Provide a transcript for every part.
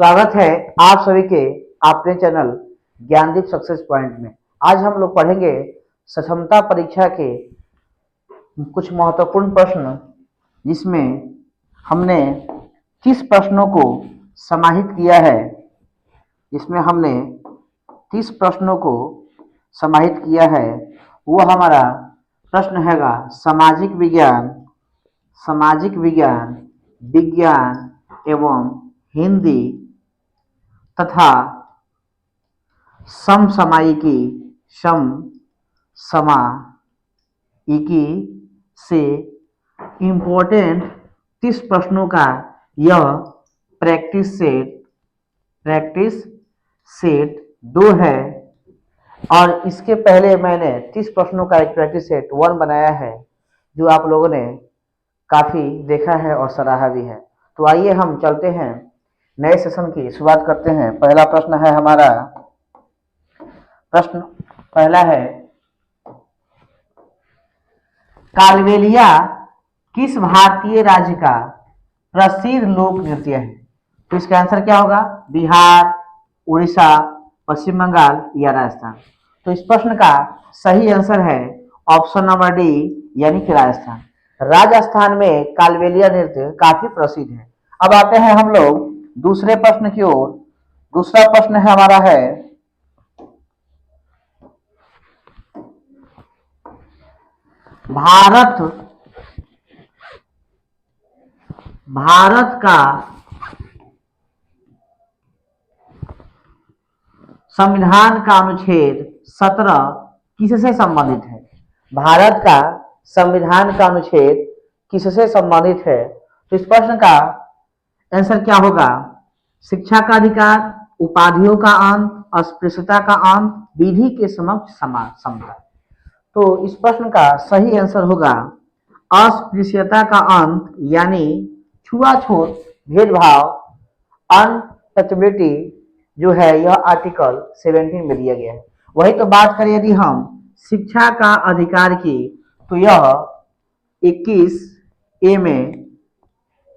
स्वागत है आप सभी के अपने चैनल ज्ञानदीप सक्सेस पॉइंट में। आज हम लोग पढ़ेंगे सक्षमता परीक्षा के कुछ महत्वपूर्ण प्रश्न, जिसमें हमने 30 प्रश्नों को समाहित किया है। वो हमारा प्रश्न हैगा सामाजिक विज्ञान, विज्ञान एवं हिंदी तथा समसामयिकी से इम्पोर्टेंट 30 प्रश्नों का यह प्रैक्टिस सेट 2 है। और इसके पहले मैंने 30 प्रश्नों का एक प्रैक्टिस सेट 1 बनाया है, जो आप लोगों ने काफी देखा है और सराहा भी है। तो आइए हम चलते हैं, नए सेशन की शुरुआत करते हैं। पहला प्रश्न है हमारा, प्रश्न पहला है, कालबेलिया किस भारतीय राज्य का प्रसिद्ध लोक नृत्य है? तो इसका आंसर क्या होगा? बिहार, उड़ीसा, पश्चिम बंगाल या राजस्थान। तो इस प्रश्न का सही आंसर है ऑप्शन नंबर डी, यानी कि राजस्थान। राजस्थान में कालबेलिया नृत्य काफी प्रसिद्ध है। अब आते हैं हम लोग दूसरे प्रश्न की ओर। दूसरा प्रश्न है हमारा है, भारत का संविधान का अनुच्छेद 17 किससे संबंधित है? भारत का संविधान का अनुच्छेद किससे संबंधित है? तो इस प्रश्न का आंसर क्या होगा? शिक्षा का अधिकार, उपाधियों का अंत, अस्पृश्यता का अंत, विधि के समक्ष समता। तो इस प्रश्न का सही आंसर होगा अस्पृश्यता का अंत, यानी छुआछूत, भेदभाव, अनटचेबिलिटी जो है, यह आर्टिकल 17 में दिया गया है। वही तो बात करें यदि हम शिक्षा का अधिकार की, तो यह 21A में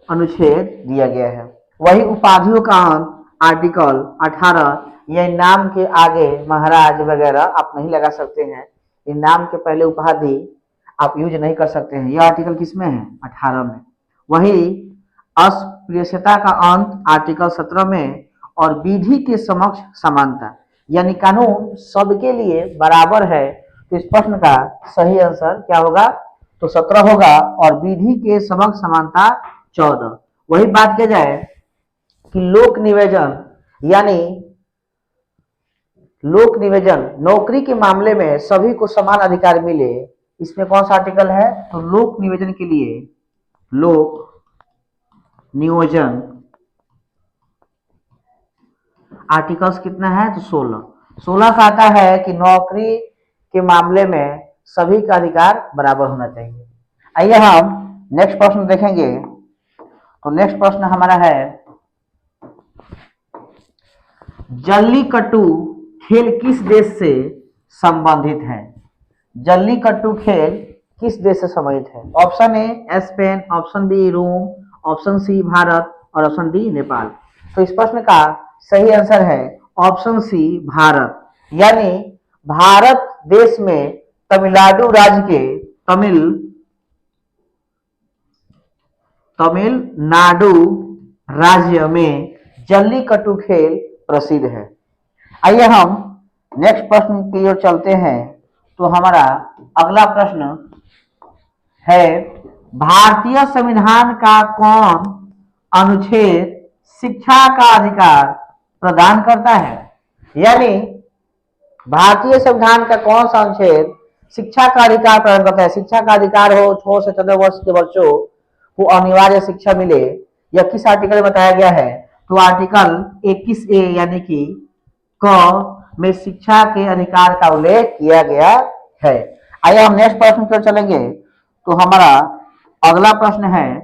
अनुच्छेद दिया गया है। वही उपाधियों का अंत आर्टिकल 18, यह नाम के आगे महाराज वगैरह आप नहीं लगा सकते हैं। इन नाम के पहले उपाधि आप यूज नहीं कर सकते हैं। यह आर्टिकल किसमें है? 18 में। वही अस्पृश्यता का अंत आर्टिकल 17 में, और विधि के समक्ष समानता, यानी कानून सबके लिए बराबर है। तो इस प्रश्न का सही आंसर क्या होगा? तो 17 होगा, और विधि के समक्ष समानता 14। वही बात किया जाए कि लोक निवेदन नौकरी के मामले में सभी को समान अधिकार मिले, इसमें कौन सा आर्टिकल है? तो लोक नियोजन के लिए लोक नियोजन आर्टिकल्स कितना है? तो 16 का आता है कि नौकरी के मामले में सभी का अधिकार बराबर होना चाहिए। आइए हम नेक्स्ट प्रश्न देखेंगे। तो नेक्स्ट प्रश्न हमारा है, जल्लीकट्टू खेल किस देश से संबंधित है? जल्लीकट्टू खेल किस देश से संबंधित है? Option A Spain, option B Rome, option C Bharat और ऑप्शन डी नेपाल। तो इस प्रश्न का सही आंसर है ऑप्शन सी भारत, यानी भारत देश में तमिलनाडु राज्य के तमिलनाडु राज्य में जल्लीकट्टू खेल प्रसिद्ध है। आइए हम नेक्स्ट प्रश्न की ओर चलते हैं। तो हमारा अगला प्रश्न है, भारतीय संविधान का कौन अनुच्छेद शिक्षा का अधिकार प्रदान करता है? यानी भारतीय संविधान का कौन सा अनुच्छेद शिक्षा का अधिकार प्रदान करता है? शिक्षा का अधिकार हो, 6 से 14 वर्ष के बच्चों को अनिवार्य शिक्षा मिले, यह किस आर्टिकल में बताया गया है? तो आर्टिकल 21A, यानी कि क में शिक्षा के अधिकार का उल्लेख किया गया है। आइए हम नेक्स्ट प्रश्न पर चलेंगे। तो हमारा अगला प्रश्न है,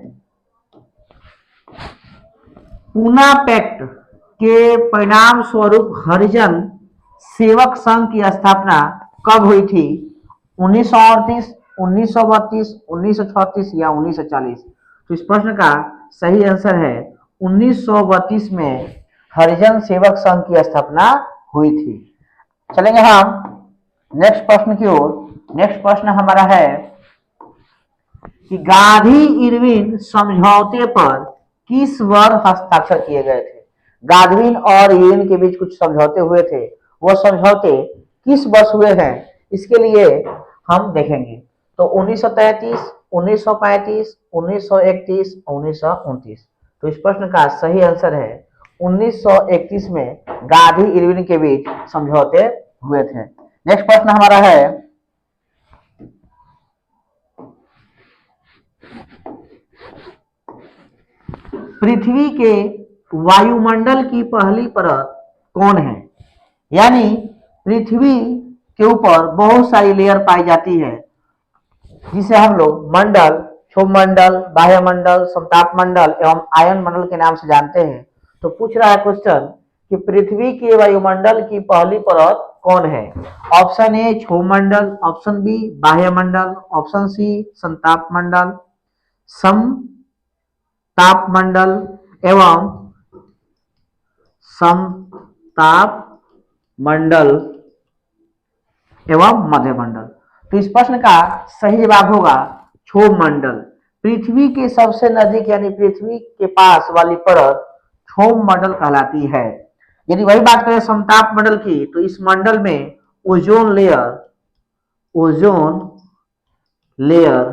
पूना पैक्ट के परिणाम स्वरूप हरिजन सेवक संघ की स्थापना कब हुई थी? 1938, 1932, 1936 या 1940। तो इस प्रश्न का सही आंसर है 1932 में हरिजन सेवक संघ की स्थापना हुई थी। चलेंगे हम नेक्स्ट प्रश्न की ओर। नेक्स्ट प्रश्न हमारा है कि गांधी इरविन समझौते पर किस वर्ष हस्ताक्षर किए गए थे। गांधी और इरविन के बीच कुछ समझौते हुए थे, वो समझौते किस वर्ष हुए हैं, इसके लिए हम देखेंगे। तो 1933, 1935, 1931, 1929। तो इस प्रश्न का सही आंसर है 1931 में गांधी इरविन के बीच समझौते हुए थे। नेक्स्ट प्रश्न हमारा है पृथ्वी के वायुमंडल की पहली परत कौन है। यानी पृथ्वी के ऊपर बहुत सारी लेयर पाई जाती है, जिसे हम लोग मंडल, क्षोभ मंडल, बाह्य मंडल, समताप मंडल एवं आयन मंडल के नाम से जानते हैं। तो पूछ रहा है क्वेश्चन कि पृथ्वी के वायुमंडल की पहली परत कौन है। ऑप्शन ए क्षोभ मंडल, ऑप्शन बी बाह्य मंडल, ऑप्शन सी संताप मंडल, समताप मंडल एवं समताप मंडल एवं मध्य मंडल। तो इस प्रश्न का सही जवाब होगा क्षोभ मंडल। पृथ्वी के सबसे नजदीक यानी पृथ्वी के पास वाली परत क्षोभ मंडल कहलाती है। यदि वही बात करें समताप मंडल की, तो इस मंडल में ओजोन लेयर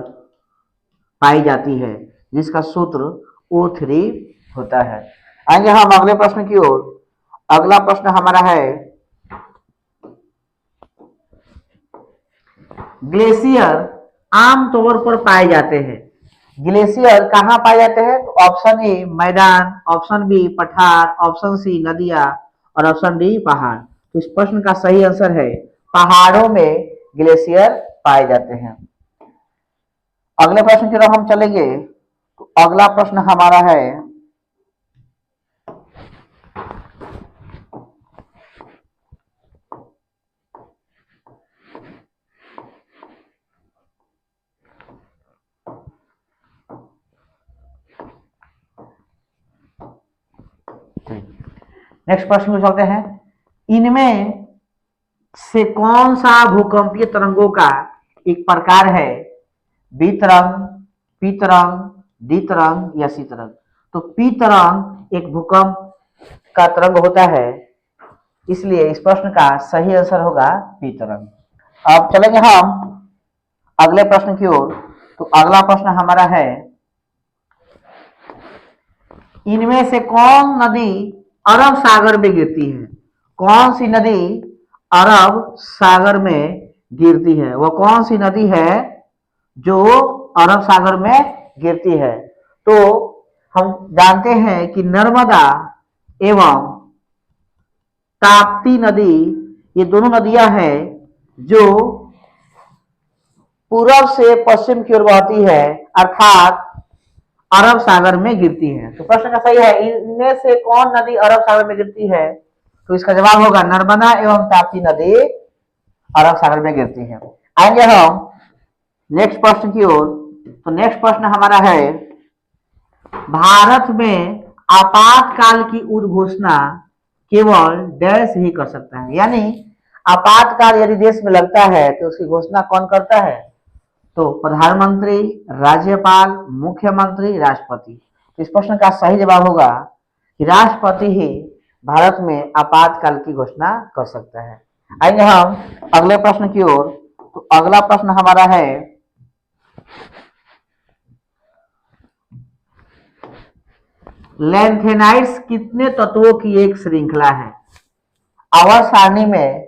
पाई जाती है, जिसका सूत्र O3 होता है। आएंगे हम अगले प्रश्न की ओर। अगला प्रश्न हमारा है ग्लेशियर आमतौर पर पाए जाते हैं। ग्लेशियर कहाँ पाए जाते हैं। तो ऑप्शन ए मैदान, ऑप्शन बी पठार, ऑप्शन सी नदियां और ऑप्शन डी पहाड़। तो इस प्रश्न का सही आंसर है पहाड़ों में ग्लेशियर पाए जाते हैं। अगले प्रश्न की तरफ हम चलेंगे। तो अगला प्रश्न हमारा है नेक्स्ट प्रश्न को चलते हैं। इनमें से कौन सा भूकंपीय तरंगों का एक प्रकार है। बी तरंग, पी तरंग, डी तरंग या सी तरंग। तो पी तरंग एक भूकंप का तरंग होता है, इसलिए इस प्रश्न का सही आंसर होगा पी तरंग। अब चलेंगे हम अगले प्रश्न की ओर। तो अगला प्रश्न हमारा है इनमें से कौन नदी अरब सागर में गिरती है। कौन सी नदी अरब सागर में गिरती है। वह कौन सी नदी है जो अरब सागर में गिरती है। तो हम जानते हैं कि नर्मदा एवं ताप्ती नदी, ये दोनों नदियां हैं जो पूरब से पश्चिम की ओर बहती है, अर्थात अरब सागर में गिरती है। तो प्रश्न का सही है इनमें से कौन नदी अरब सागर में गिरती है। तो इसका जवाब होगा नर्मदा एवं ताप्ती नदी अरब सागर में गिरती है। आएंगे हम नेक्स्ट प्रश्न की ओर। तो नेक्स्ट प्रश्न हमारा है भारत में आपातकाल की उद्घोषणा केवल डैश ही कर सकता है। यानी आपातकाल यदि देश में लगता है तो उसकी घोषणा कौन करता है। तो प्रधानमंत्री, राज्यपाल, मुख्यमंत्री, राष्ट्रपति। इस प्रश्न का सही जवाब होगा कि राष्ट्रपति ही भारत में आपातकाल की घोषणा कर सकता है। आएंगे हम अगले प्रश्न की ओर। तो अगला प्रश्न हमारा है लैंथेनाइड्स कितने तत्वों की एक श्रृंखला है। आवर्त सारणी में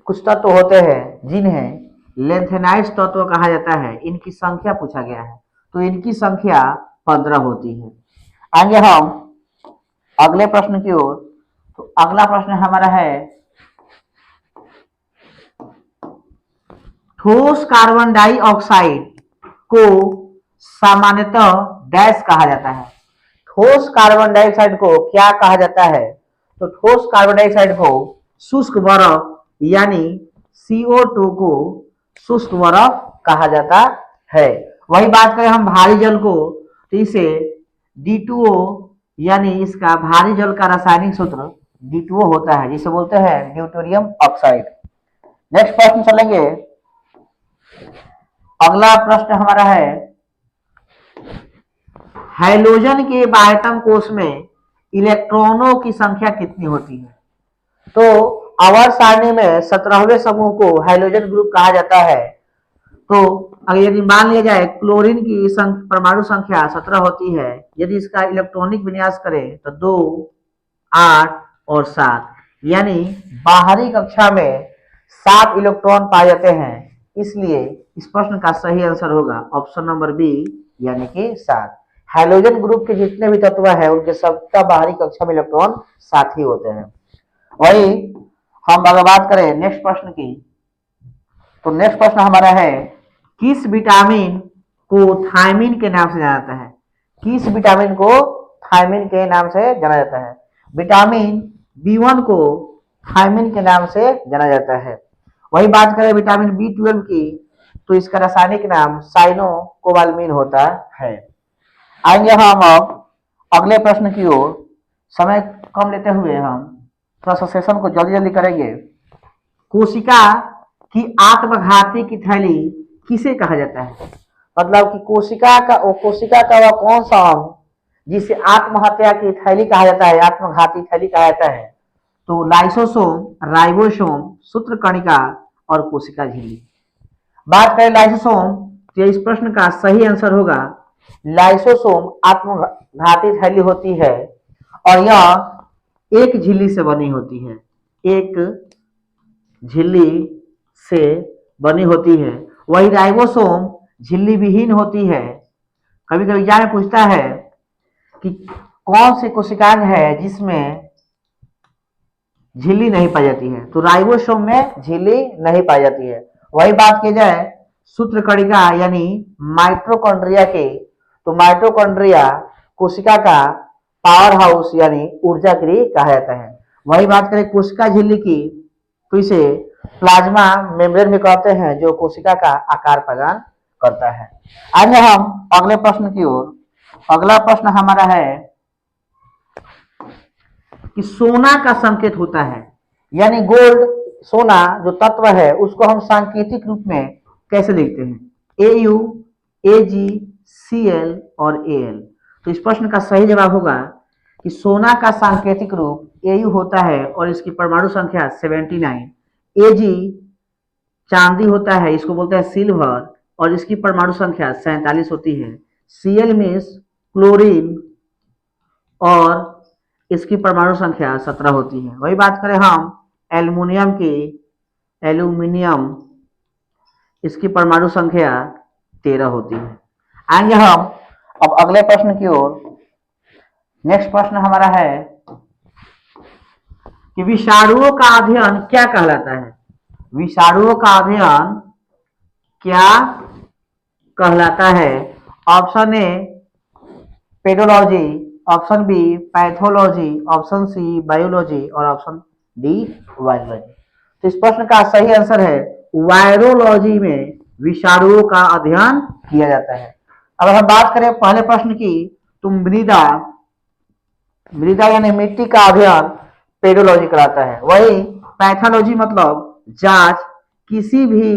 कुछ तत्व होते हैं जिन्हें लैंथेनाइड्स तत्व कहा जाता है। इनकी संख्या पूछा गया है, तो इनकी संख्या 15 होती है। आगे हम अगले प्रश्न की ओर। तो अगला प्रश्न हमारा है ठोस कार्बन डाइऑक्साइड को सामान्यतः डैश कहा जाता है। ठोस कार्बन डाइऑक्साइड को क्या कहा जाता है। तो ठोस कार्बन डाइऑक्साइड को शुष्क बर्फ यानी CO2 को शुष्क बर्फ कहा जाता है। वही बात करें हम भारी जल को, तो इसे D2O यानी इसका भारी जल का रासायनिक सूत्र D2O होता है, जिसे बोलते हैं ड्यूटेरियम ऑक्साइड। नेक्स्ट प्रश्न चलेंगे। अगला प्रश्न हमारा है, हैलोजन के बाह्यतम कोश में इलेक्ट्रॉनों की संख्या कितनी होती है? तो आवर्त सारणी में 17वें समूह को हैलोजन ग्रुप कहा जाता है। तो अगर यदि मान लिया जाए क्लोरीन की परमाणु संख्या 17 होती है, यदि इसका इलेक्ट्रॉनिक विन्यास करें तो 2, 8 और 7, यानी बाहरी कक्षा में 7 इलेक्ट्रॉन पाए जाते हैं। इसलिए इस प्रश्न का सही आंसर होगा ऑप्शन नंबर बी, यानी कि 7। हैलोजन ग्रुप के जितने भी तत्व हैं उनके सबका बाहरी कक्षा में इलेक्ट्रॉन 7 ही होते हैं। वही हम अगर बात करें नेक्स्ट प्रश्न की, तो नेक्स्ट प्रश्न हमारा है, किस विटामिन को थायमिन के नाम से जाना जाता है? किस विटामिन को थायमिन के नाम से जाना जाता है? विटामिन B1 को थायमिन के नाम से जाना जाता है। वही बात करें विटामिन B12 की, तो इसका रासायनिक नाम साइनोकोबालमिन होता है। आएंगे हम अब अगले प्रश्न की ओर। समय कम लेते हुए हम थोड़ा सा सेशन को जल्दी जल्दी करेंगे। कोशिका की आत्मघाती की थैली किसे कहा जाता है? मतलब कि कोशिका का वह कौन सा अंग जिसे आत्महत्या की थैली कहा जाता है, आत्मघाती थैली कहा जाता है? तो लाइसोसोम, राइबोसोम, सूत्रकणिका और कोशिका झिल्ली। बात करें लाइसोसोम, तो इस प्रश्न का सही आंसर होगा लाइसोसोम आत्मघाती थैली होती है और यह एक झिल्ली से बनी होती है, एक झिल्ली से बनी होती है। वही राइबोसोम झिल्ली विहीन होती है। कभी कभी एग्जाम में पूछता है कि कौन सी कोशिकांग है जिसमें झिल्ली नहीं पाई जाती है, तो राइबोसोम में झिल्ली नहीं पाई जाती है। वही बात की जाए सूत्रकणिका यानी माइटोकॉन्ड्रिया के, तो माइटोकॉन्ड्रिया कोशिका का पावर हाउस यानी ऊर्जा गृह कहा जाता है। वही बात करें कोशिका झिल्ली की, तो इसे प्लाज्मा मेम्ब्रेन भी कहते हैं, जो कोशिका का आकार प्रदान करता है। आइए हम अगले प्रश्न की ओर। अगला प्रश्न हमारा है कि सोना का संकेत होता है, यानी गोल्ड, सोना जो तत्व है उसको हम सांकेतिक रूप में कैसे लिखते हैं? AU, AG, CL और AL। तो इस प्रश्न का सही जवाब होगा कि सोना का सांकेतिक रूप AU होता है और इसकी परमाणु संख्या 79। AG चांदी होता है, इसको बोलते हैं सिल्वर, और इसकी परमाणु संख्या 47 होती है। Cl मीन्स क्लोरीन और इसकी परमाणु संख्या 17 होती है। वही बात करें हम एल्युमिनियम की, एल्यूमिनियम, इसकी परमाणु संख्या 13 होती है। आएंगे हम अब अगले प्रश्न की ओर। नेक्स्ट प्रश्न हमारा है कि विषाणुओं का अध्ययन क्या कहलाता है? विषाणुओं का अध्ययन क्या कहलाता है? Option A pedology, option B pathology, option C biology और ऑप्शन डी वायरोलॉजी। तो इस प्रश्न का सही आंसर है वायरोलॉजी में विषाणुओं का अध्ययन किया जाता है। अगर हम बात करें पहले प्रश्न की, तो मृदा यानी मिट्टी का अध्ययन पेडोलॉजी कराता है। वही पैथोलॉजी मतलब जांच, किसी भी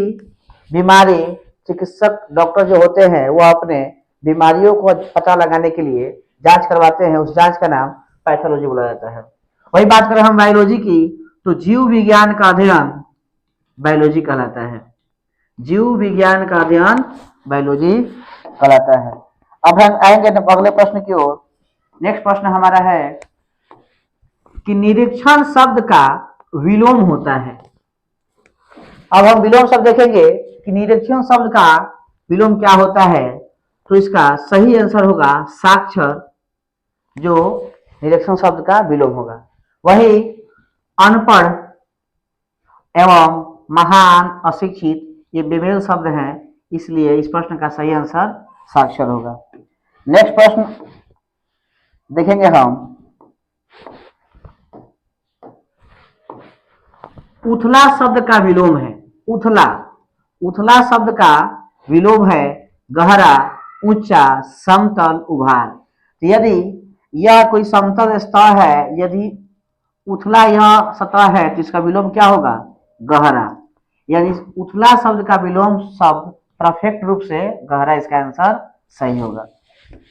बीमारी, चिकित्सक डॉक्टर जो होते हैं वो अपने बीमारियों को पता लगाने के लिए जांच करवाते हैं, उस जांच का नाम पैथोलॉजी बोला जाता है। वही बात करें हम बायोलॉजी की, तो जीव विज्ञान का अध्ययन बायोलॉजी कहलाता है। जीव विज्ञान का अध्ययन बायोलॉजी कहलाता है। अब हम आएंगे अगले प्रश्न की ओर। नेक्स्ट प्रश्न हमारा है कि निरीक्षण शब्द का विलोम होता है। अब हम विलोम शब्द देखेंगे कि निरीक्षण शब्द का विलोम क्या होता है, तो इसका सही आंसर होगा साक्षर, जो निरीक्षण शब्द का विलोम होगा। वही अनपढ़ एवं महान, अशिक्षित, ये बेमेल शब्द हैं, इसलिए इस प्रश्न का सही आंसर साक्षर होगा। नेक्स्ट प्रश्न देखेंगे हम, उथला शब्द का विलोम है। उथला शब्द का विलोम है गहरा, ऊंचा, समतल, उभार। तो यदि यह कोई समतल सतह है, यदि उथला यह सतह है तो इसका विलोम क्या होगा? गहरा। यानी उथला शब्द का विलोम शब्द परफेक्ट रूप से गहरा, इसका आंसर सही होगा।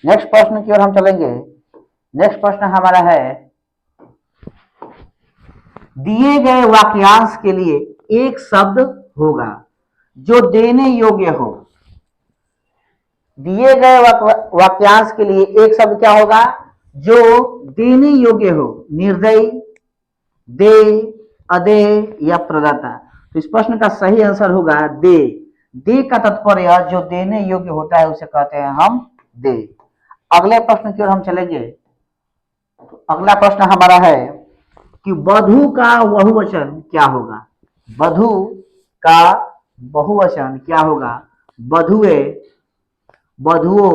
नेक्स्ट प्रश्न की ओर हम चलेंगे। नेक्स्ट प्रश्न हमारा है, दिए गए वाक्यांश के लिए एक शब्द होगा जो देने योग्य हो। दिए गए वाक्यांश के लिए एक शब्द क्या होगा? जो देने योग्य हो। निर्दयी, दे, अदे या प्रदाता। तो इस प्रश्न का सही आंसर होगा दे। दे का तात्पर्य जो देने योग्य होता है उसे कहते हैं हम दे। अगले प्रश्न की ओर हम चलेंगे। तो अगला प्रश्न हमारा है कि वधु का बहुवचन क्या होगा? वधु का बहुवचन क्या होगा? वधुए, वधुओं,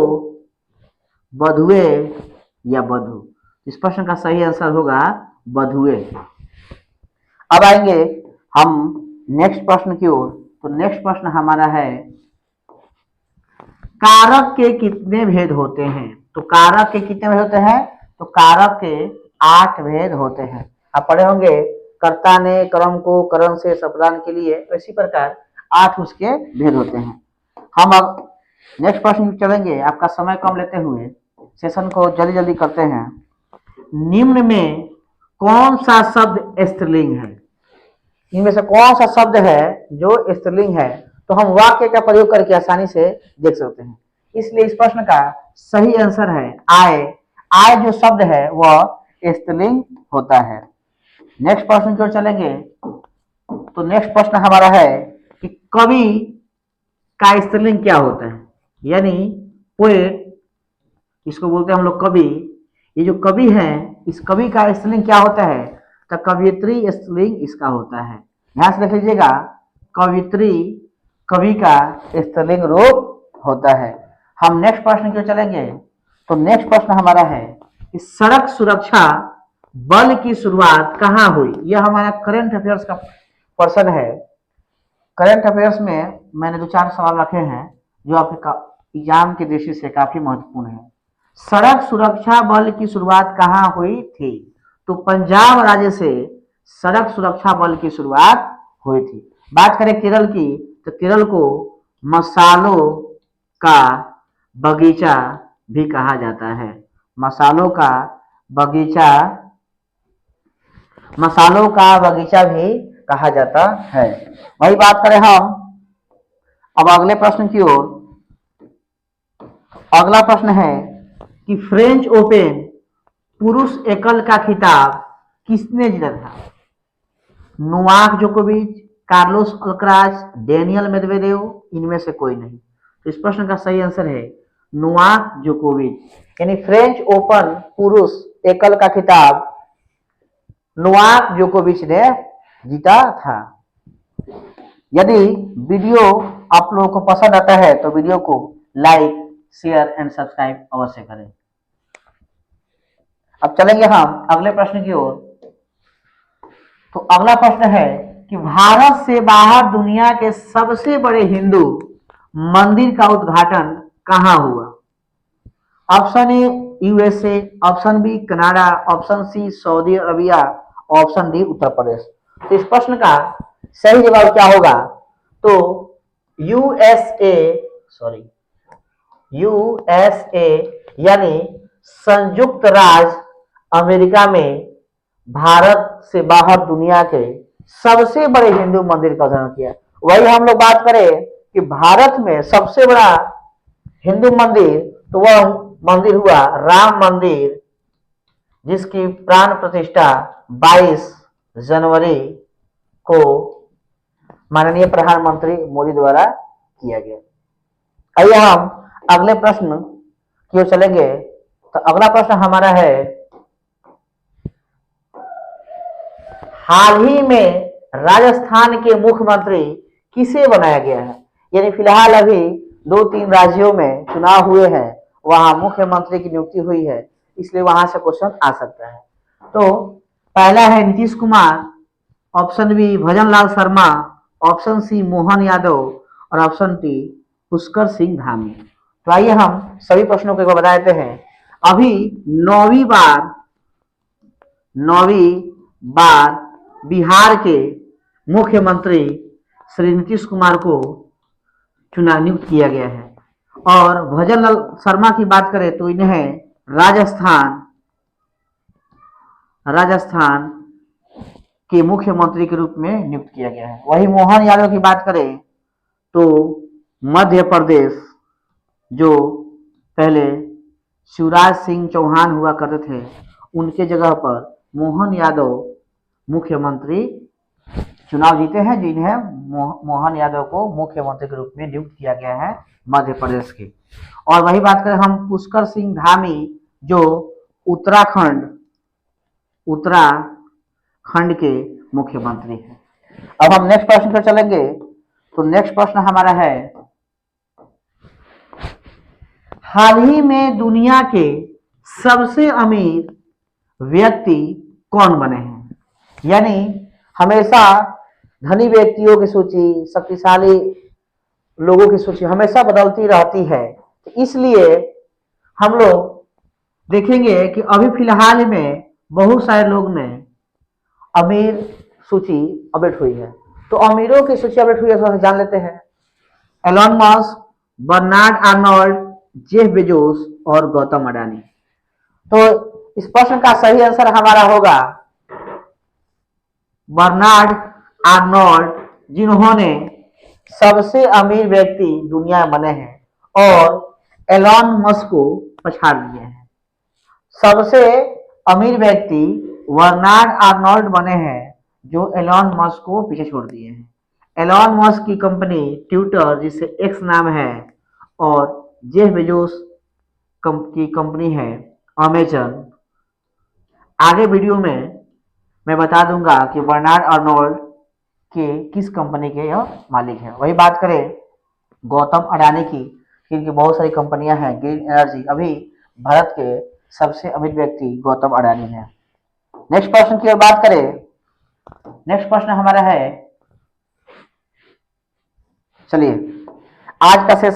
वधुए या वधु। इस प्रश्न का सही आंसर होगा वधुए। अब आएंगे हम नेक्स्ट प्रश्न की ओर। तो नेक्स्ट प्रश्न हमारा है, कारक के कितने भेद होते हैं? तो कारक के कितने भेद होते हैं? तो कारक के 8 भेद होते हैं। आप पढ़े होंगे, कर्ता ने कर्म को करण से संप्रदान के लिए, तो इसी प्रकार 8 उसके भेद होते हैं। हम अब नेक्स्ट प्रश्न चलेंगे। आपका समय कम लेते हुए सेशन को जल्दी जल्दी करते हैं। निम्न में कौन सा शब्द स्त्रीलिंग है? इनमें से कौन सा शब्द है जो स्त्रीलिंग है? तो हम वाक्य का प्रयोग करके आसानी से देख सकते हैं। इसलिए इस प्रश्न का सही आंसर है आय। आय जो शब्द है वह स्त्रीलिंग होता है। नेक्स्ट प्रश्न की ओर चलेंगे। तो नेक्स्ट प्रश्न हमारा है कि कवि का स्त्रीलिंग क्या होता है? यानी पोएट, इसको बोलते हैं हम लोग कवि। ये जो कवि है, इस कवि का स्त्रीलिंग क्या होता है? तो कवियत्री स्त्रीलिंग इसका होता है। ध्यान से देख लीजिएगा, कवियत्री कवि का स्त्रीलिंग रूप होता है। हम नेक्स्ट प्रश्न की ओर चलेंगे। तो नेक्स्ट प्रश्न हमारा है कि सड़क सुरक्षा बल की शुरुआत कहाँ हुई? यह हमारा करंट अफेयर्स का प्रश्न है। करंट अफेयर्स में मैंने 2-4 सवाल रखे हैं जो आपके एग्जाम की दृष्टि से काफी महत्वपूर्ण है। सड़क सुरक्षा बल की शुरुआत कहाँ हुई थी? तो पंजाब राज्य से सड़क सुरक्षा बल की शुरुआत हुई थी। बात करें केरल की, तो केरल को मसालों का बगीचा भी कहा जाता है। मसालों का बगीचा, मसालों का बगीचा भी कहा जाता है। वही बात करें हम अब अगले प्रश्न की ओर। अगला प्रश्न है कि फ्रेंच ओपन पुरुष एकल का खिताब किसने जीता था? नोवाक जोकोविच, कार्लोस अल्कराज, डेनियल मेदवेदेव, इनमें से कोई नहीं। तो इस प्रश्न का सही आंसर है नोवाक जोकोविच। यानी फ्रेंच ओपन पुरुष एकल का खिताब नोवाक जोकोविच ने जीता था। यदि वीडियो आप लोगों को पसंद आता है तो वीडियो को लाइक, शेयर एंड सब्सक्राइब अवश्य करें। अब चलेंगे हम अगले प्रश्न की ओर। तो अगला प्रश्न है कि भारत से बाहर दुनिया के सबसे बड़े हिंदू मंदिर का उद्घाटन कहाँ हुआ? Option A USA, option B Canada, option C Saudi Arabia, option D Uttar Pradesh. तो इस प्रश्न का सही जवाब क्या होगा? तो यूएसए यानी संयुक्त राज्य अमेरिका में भारत से बाहर दुनिया के सबसे बड़े हिंदू मंदिर का उद्घाटन किया। वही हम लोग बात करें कि भारत में सबसे बड़ा हिंदू मंदिर, तो वह मंदिर हुआ राम मंदिर, जिसकी प्राण प्रतिष्ठा 22 जनवरी को माननीय प्रधानमंत्री मोदी द्वारा किया गया। आइए हम अगले प्रश्न की ओर चलेंगे। तो अगला प्रश्न हमारा है, हाल ही में राजस्थान के मुख्यमंत्री किसे बनाया गया है? यानी फिलहाल अभी 2-3 राज्यों में चुनाव हुए हैं, वहां मुख्यमंत्री की नियुक्ति हुई है, इसलिए वहां से क्वेश्चन आ सकता है। तो पहला है Nitish Kumar, option B Bhajanlal Sharma, option C Mohan Yadav और ऑप्शन डी पुष्कर सिंह धामी। तो आइए हम सभी प्रश्नों को एक बार बता देते हैं। अभी नौवीं बार बिहार के मुख्यमंत्री श्री नीतीश कुमार को नियुक्त किया गया है। और भजनलाल शर्मा की बात करें तो इन्हें राजस्थान के मुख्यमंत्री के रूप में नियुक्त किया गया है। वही मोहन यादव की बात करें तो मध्य प्रदेश, जो पहले शिवराज सिंह चौहान हुआ करते थे, उनके जगह पर मोहन यादव मुख्यमंत्री चुनाव जीते हैं, जिन्हें मोहन यादव को मुख्यमंत्री के रूप में नियुक्त किया गया है मध्य प्रदेश के। और वही बात करें हम पुष्कर सिंह धामी, जो उत्तराखंड के मुख्यमंत्री हैं। अब हम नेक्स्ट प्रश्न पर चलेंगे। तो नेक्स्ट प्रश्न हमारा है, हाल ही में दुनिया के सबसे अमीर व्यक्ति कौन बने हैं? यानी हमेशा धनी व्यक्तियों की सूची, शक्तिशाली लोगों की सूची हमेशा बदलती रहती है, इसलिए हम लोग देखेंगे कि अभी फिलहाल में बहुत सारे लोग में अमीर सूची अपडेट हुई है। तो अमीरों की सूची अपडेट हुई है, तो हम जान लेते हैं। Elon Musk, Bernard Arnault, Jeff Bezos और गौतम अडानी। तो इस प्रश्न का सही आंसर हमारा होगा बर्नार्ड आर्नोल्ड, जिन्होंने सबसे अमीर व्यक्ति दुनिया में बने हैं और एलन मस्क को पछाड़ दिए हैं। सबसे अमीर व्यक्ति बर्नार्ड आर्नोल्ड बने हैं, जो एलन मस्क को पीछे छोड़ दिए हैं। एलन मस्क की कंपनी ट्विटर, जिसे एक्स नाम है, और जेफ बेजोस की कंपनी है अमेजन। आगे वीडियो में मैं बता दूंगा कि बर्नार्ड आर्नोल्ड के किस कंपनी के यह मालिक है। वही बात करें गौतम अडानी की, क्योंकि बहुत सारी कंपनियां हैं ग्रीन एनर्जी। अभी भारत के सबसे अमीर व्यक्ति गौतम अडानी है। नेक्स्ट प्रश्न की बात करें, नेक्स्ट प्रश्न हमारा है, चलिए आज का सेशन